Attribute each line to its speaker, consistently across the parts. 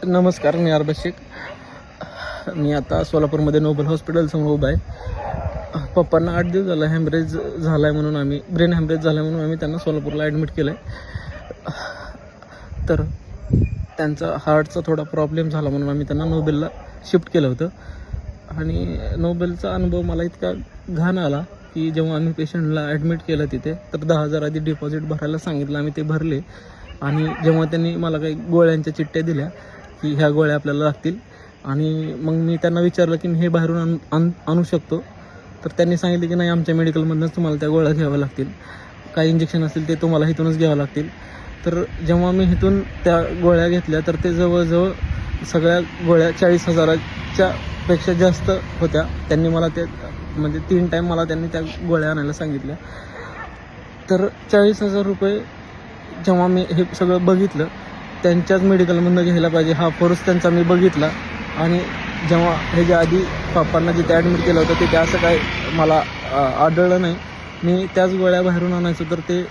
Speaker 1: नमस्कार, मी अरबाज शेख. मी आता सोलापूरमध्ये नोबल हॉस्पिटलसमोर उभा आहे. पप्पांना 8 दिवस झाला हॅमरेज झाला आहे म्हणून ब्रेन हॅमरेज झाला आहे म्हणून आम्ही त्यांना सोलापूरला ॲडमिट केलं आहे. तर त्यांचा हार्टचा थोडा प्रॉब्लेम झाला म्हणून आम्ही त्यांना नोबेलला शिफ्ट केलं होतं. आणि नोबेलचा अनुभव मला इतका घाण आला की जेव्हा आम्ही पेशंटला ॲडमिट केलं तिथे, तर 10,000 आधी डिपॉझिट भरायला सांगितलं. आम्ही ते भरले आणि जेव्हा त्यांनी मला काही गोळ्यांच्या चिठ्ठ्या दिल्या की ह्या गोळ्या आपल्याला लागतील, आणि मग मी त्यांना विचारलं की मी हे बाहेरून आणू शकतो, तर त्यांनी सांगितलं की नाही, आमच्या मेडिकलमधूनच तुम्हाला त्या गोळ्या घ्याव्या लागतील. काही इंजेक्शन असतील ते तुम्हाला इथूनच घ्यावं लागतील. तर जेव्हा मी इथून त्या गोळ्या घेतल्या तर ते जवळजवळ सगळ्या गोळ्या 40,000च्या पेक्षा जास्त होत्या. त्यांनी मला ते म्हणजे 3 टाईम मला त्यांनी त्या गोळ्या आणायला सांगितल्या. तर 40,000 रुपये जेव्हा मी हे सगळं बघितलं, त्यांच्याच मेडिकलमधून घ्यायला पाहिजे हा फोर्स त्यांचा मी बघितला. आणि जेव्हा ह्याच्या आधी पप्पांना जिथे ॲडमिट केलं होतं तिथे असं काय मला आढळलं नाही. मी त्याच गोळ्या बाहेरून आणायचो तर ते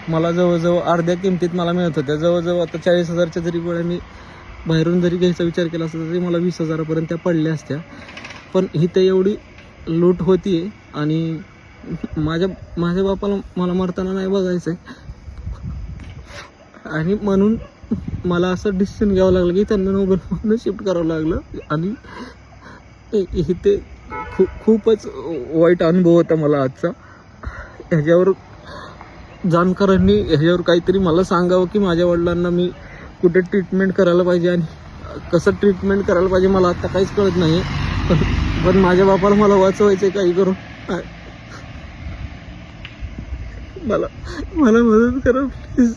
Speaker 1: मला जवळजवळ अर्ध्या किमतीत मला मिळत होत्या. जवळजवळ आता 40,000च्या जरी गोळ्या मी बाहेरून जरी घ्यायचा विचार केला असता तरी मला 20,000पर्यंत त्या पडल्या असत्या. पण इथे एवढी लूट होती आहे आणि माझ्या बापाला मला मरताना नाही बघायचं आहे. आणि म्हणून मला असं डिसिजन घ्यावं लागलं की त्यांना नोबेलमधून शिफ्ट करावं लागलं. आणि इथे खूपच वाईट अनुभव होता मला आजचा. ह्याच्यावर जाणकारांनी ह्याच्यावर काहीतरी मला सांगावं की माझ्या वडिलांना मी कुठे ट्रीटमेंट करायला पाहिजे आणि कसं ट्रीटमेंट करायला पाहिजे. मला आता काहीच कळत नाही पण माझ्या बापाला मला वाचवायचं आहे काही करून. मला मदत करा प्लीज.